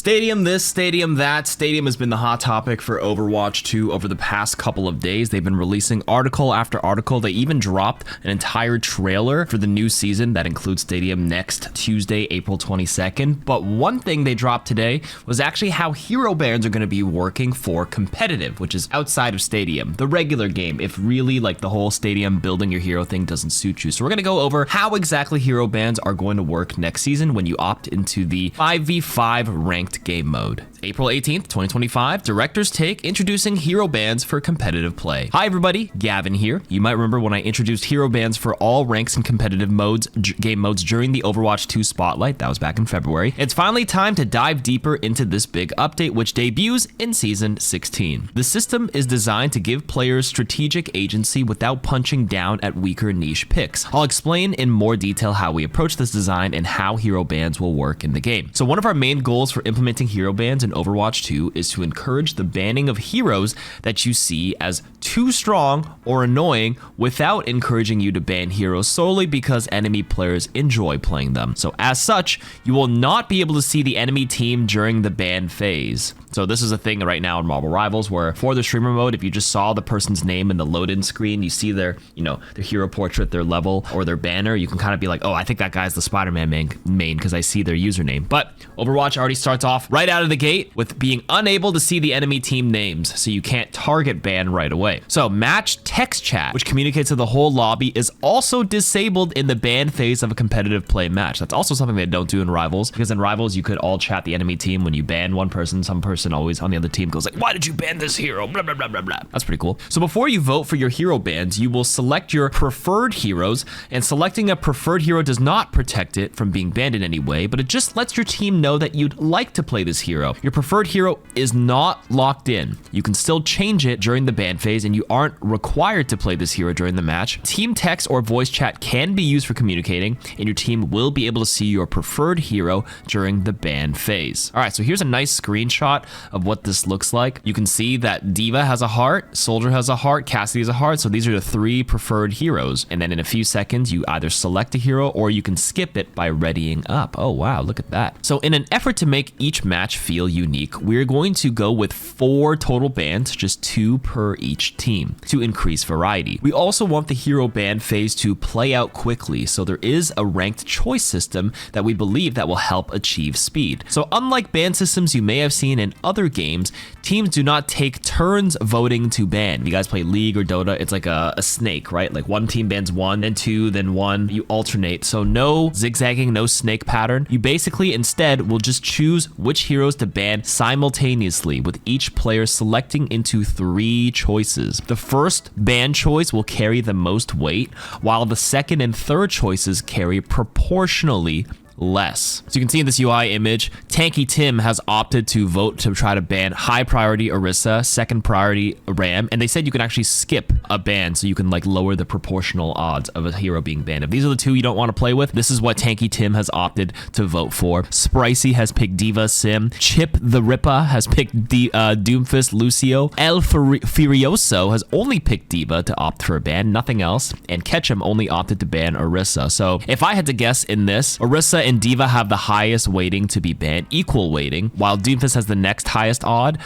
Stadium this, stadium that. Stadium has been the hot topic for Overwatch 2 over the past couple of days. They've been releasing article after article. They even dropped an entire trailer for the new season that includes Stadium next Tuesday, April 22nd. But one thing they dropped today was actually how hero bans are going to be working for competitive, which is outside of Stadium, the regular game, if really like the whole Stadium building your hero thing doesn't suit you. So we're going to go over how exactly hero bans are going to work next season when you opt into the 5v5 ranked game mode. April 18th, 2025, Director's Take introducing hero bans for competitive play. Hi everybody, Gavin here. You might remember when I introduced hero bans for all ranks and competitive modes, game modes during the Overwatch 2 Spotlight. That was back in February. It's finally time to dive deeper into this big update, which debuts in Season 16. The system is designed to give players strategic agency without punching down at weaker niche picks. I'll explain in more detail how we approach this design and how hero bans will work in the game. So one of our main goals for implementing hero bans in Overwatch 2 is to encourage the banning of heroes that you see as too strong or annoying without encouraging you to ban heroes solely because enemy players enjoy playing them. So as such, you will not be able to see the enemy team during the ban phase. So this is a thing right now in Marvel Rivals where for the streamer mode, if you just saw the person's name in the load-in screen, you see their, their hero portrait, their level, or their banner, you can kind of be like, oh, I think that guy's the Spider-Man main because I see their username. But Overwatch already starts off right out of the gate with being unable to see the enemy team names, so you can't target ban right away. So match text chat, which communicates to the whole lobby, is also disabled in the ban phase of a competitive play match. That's also something they don't do in Rivals, because in Rivals, you could all chat the enemy team. When you ban one person, some person always on the other team goes like, why did you ban this hero? Blah, blah, blah, blah, blah. That's pretty cool. So before you vote for your hero bans, you will select your preferred heroes, and selecting a preferred hero does not protect it from being banned in any way, but it just lets your team know that you'd like to play this hero. Your preferred hero is not locked in. You can still change it during the ban phase, and you aren't required to play this hero during the match. Team text or voice chat can be used for communicating, and your team will be able to see your preferred hero during the ban phase. All right, so here's a nice screenshot of what this looks like. You can see that D.Va has a heart, Soldier has a heart, Cassidy has a heart. So these are the three preferred heroes. And then in a few seconds, you either select a hero or you can skip it by readying up. Oh, wow, look at that. So in an effort to make each match feel unique, we're going to go with 4 total bans, just 2 per each team, to increase variety. We also want the hero ban phase to play out quickly, so there is a ranked choice system that we believe that will help achieve speed. So unlike ban systems you may have seen in other games, teams do not take turns voting to ban. If you guys play League or Dota, it's like a snake, right? Like one team bans 1, then 2, then 1. You alternate. So no zigzagging, no snake pattern. You basically instead will just choose which heroes to ban simultaneously, with each player selecting into 3 choices. The first ban choice will carry the most weight, while the second and third choices carry proportionally less. So you can see in this UI image, Tanky Tim has opted to vote to try to ban high priority Orisa, second priority Ram, and they said you can actually skip a ban, so you can like lower the proportional odds of a hero being banned. If these are the 2 you don't want to play with, this is what Tanky Tim has opted to vote for. Spricey has picked D.Va Sim. Chip the Ripper has picked Doomfist Lucio. El Furioso has only picked D.Va to opt for a ban, nothing else, and Ketchum only opted to ban Orisa. So if I had to guess in this, Orisa and D.Va have the highest weighting to be banned, equal weighting, while Doomfist has the next highest odd,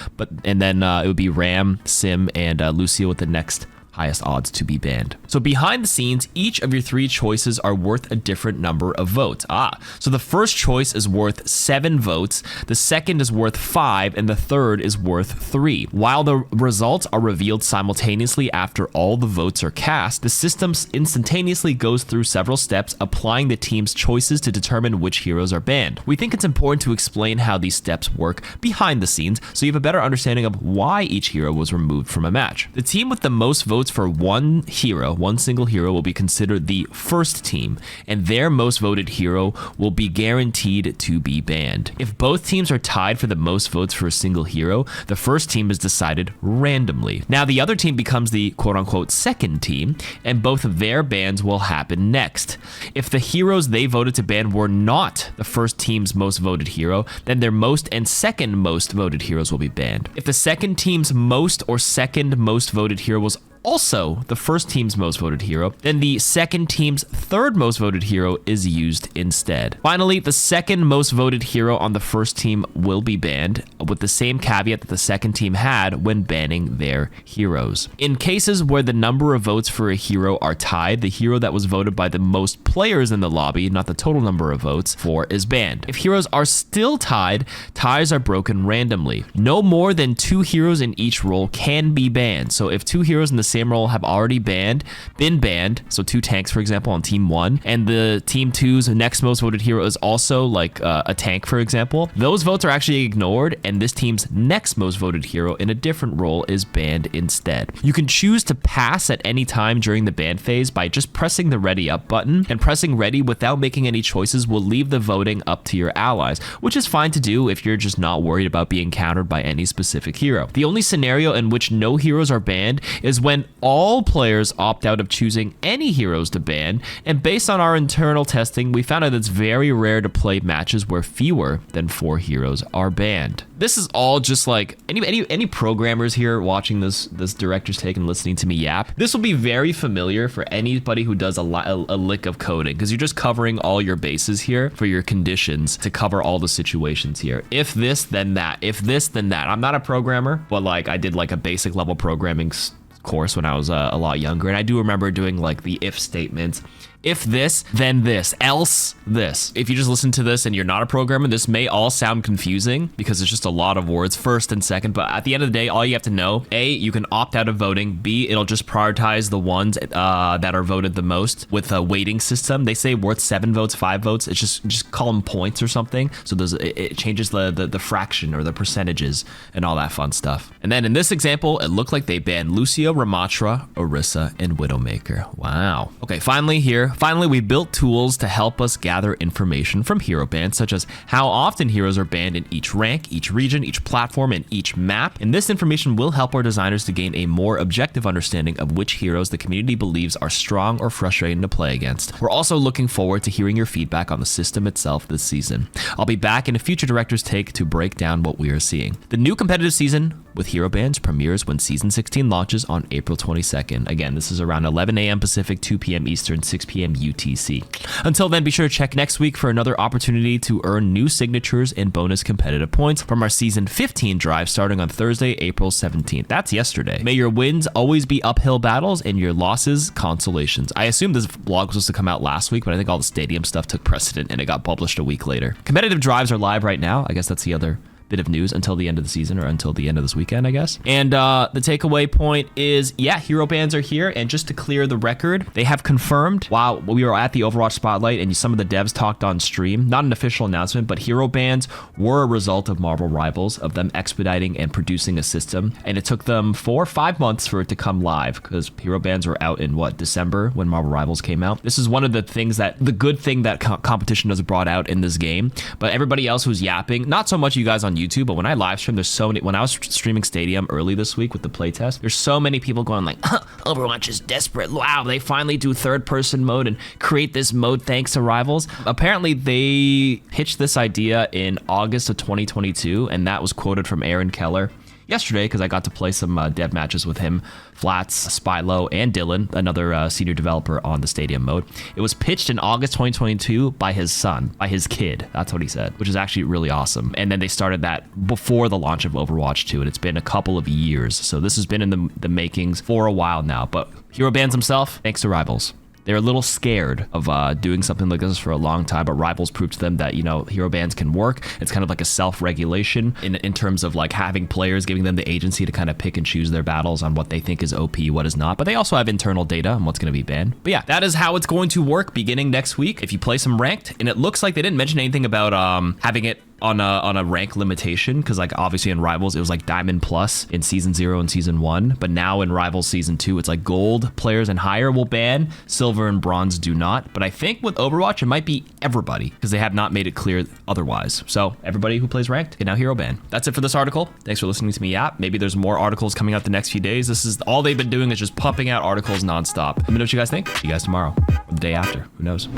and then it would be Ram, Sim, and Lucio with the next highest odds to be banned. So behind the scenes, each of your 3 choices are worth a different number of votes. So the first choice is worth 7 votes, the second is worth 5, and the third is worth 3. While the results are revealed simultaneously after all the votes are cast, the system instantaneously goes through several steps, applying the team's choices to determine which heroes are banned. We think it's important to explain how these steps work behind the scenes, so you have a better understanding of why each hero was removed from a match. The team with the most votes for one single hero, will be considered the first team, and their most voted hero will be guaranteed to be banned. If both teams are tied for the most votes for a single hero, the first team is decided randomly. Now the other team becomes the quote-unquote second team, and both of their bans will happen next. If the heroes they voted to ban were not the first team's most voted hero, then their most and second most voted heroes will be banned. If the second team's most or second most voted hero was also the first team's most voted hero, then the second team's third most voted hero is used instead. Finally, the second most voted hero on the first team will be banned, with the same caveat that the second team had when banning their heroes. In cases where the number of votes for a hero are tied, the hero that was voted by the most players in the lobby, not the total number of votes for, is banned. If heroes are still tied, ties are broken randomly. No more than 2 heroes in each role can be banned. So if 2 heroes in the same role have already been banned, so 2 tanks, for example, on team 1, and the team 2's next most voted hero is also like a tank, for example, those votes are actually ignored, and this team's next most voted hero in a different role is banned instead. You can choose to pass at any time during the ban phase by just pressing the ready up button, and pressing ready without making any choices will leave the voting up to your allies, which is fine to do if you're just not worried about being countered by any specific hero. The only scenario in which no heroes are banned is when all players opt out of choosing any heroes to ban, and based on our internal testing, we found out it's very rare to play matches where fewer than 4 heroes are banned. This is all just like any programmers here watching this director's take and listening to me yap. This will be very familiar for anybody who does a lick of coding, because you're just covering all your bases here for your conditions to cover all the situations here. If this, then that. If this, then that. I'm not a programmer, but like I did like a basic level programming course when I was a lot younger, and I do remember doing like the if statements. If this, then this, else this. If you just listen to this and you're not a programmer, this may all sound confusing because it's just a lot of words, first and second, but at the end of the day, all you have to know, A, you can opt out of voting, B, it'll just prioritize the ones that are voted the most with a weighting system. They say worth 7 votes, 5 votes, it's just call them points or something, so it changes the fraction or the percentages and all that fun stuff. And then in this example, it looked like they banned Lucio, Ramatra, Orisa, and Widowmaker. Wow. Okay, Finally, we built tools to help us gather information from hero bans, such as how often heroes are banned in each rank, each region, each platform, and each map. And this information will help our designers to gain a more objective understanding of which heroes the community believes are strong or frustrating to play against. We're also looking forward to hearing your feedback on the system itself this season. I'll be back in a future director's take to break down what we are seeing. The new competitive season with hero bans premieres when season 16 launches on April 22nd. Again, this is around 11 a.m. Pacific, 2 p.m. Eastern, 6 p.m. UTC. Until then, be sure to check next week for another opportunity to earn new signatures and bonus competitive points from our season 15 drive starting on Thursday, April 17th. That's yesterday. May your wins always be uphill battles and your losses consolations. I assume this vlog was supposed to come out last week, but I think all the stadium stuff took precedent and it got published a week later. Competitive drives are live right now. I guess that's the other bit of news until the end of the season, or until the end of this weekend, I guess. And the takeaway point is, yeah, hero bans are here, and just to clear the record, they have confirmed while we were at the Overwatch Spotlight and some of the devs talked on stream, not an official announcement, but hero bans were a result of Marvel Rivals, of them expediting and producing a system, and it took them 4 or 5 months for it to come live, because hero bans were out in December when Marvel Rivals came out. This is one of the things the good thing that competition has brought out in this game, but everybody else who's yapping, not so much you guys on YouTube, but when I live stream, there's so many. When I was streaming Stadium early this week with the playtest, there's so many people going like, Overwatch is desperate. Wow, they finally do third-person mode and create this mode thanks to Rivals. Apparently, they pitched this idea in August of 2022, and that was quoted from Aaron Keller yesterday, because I got to play some dev matches with him, Flats, Spylo, and Dylan, another senior developer on the Stadium mode. It was pitched in August 2022 by his son, by his kid. That's what he said, which is actually really awesome. And then they started that before the launch of Overwatch 2, and it's been a couple of years. So this has been in the makings for a while now. But hero bans himself, thanks to Rivals. They're a little scared of doing something like this for a long time, but Rivals proved to them that, hero bans can work. It's kind of like a self-regulation in terms of like having players, giving them the agency to kind of pick and choose their battles on what they think is OP, what is not. But they also have internal data on what's going to be banned. But yeah, that is how it's going to work beginning next week if you play some ranked. And it looks like they didn't mention anything about having it on a rank limitation, because like obviously in Rivals it was like Diamond Plus in Season 0 and Season 1, but now in Rivals Season 2 it's like Gold players and higher will ban, Silver and Bronze do not. But I think with Overwatch it might be everybody, because they have not made it clear otherwise. So everybody who plays ranked can now hero ban. That's it for this article. Thanks for listening to me yap. Maybe there's more articles coming out the next few days. This is all they've been doing, is just pumping out articles nonstop. Let me know what you guys think. See you guys tomorrow or the day after, who knows.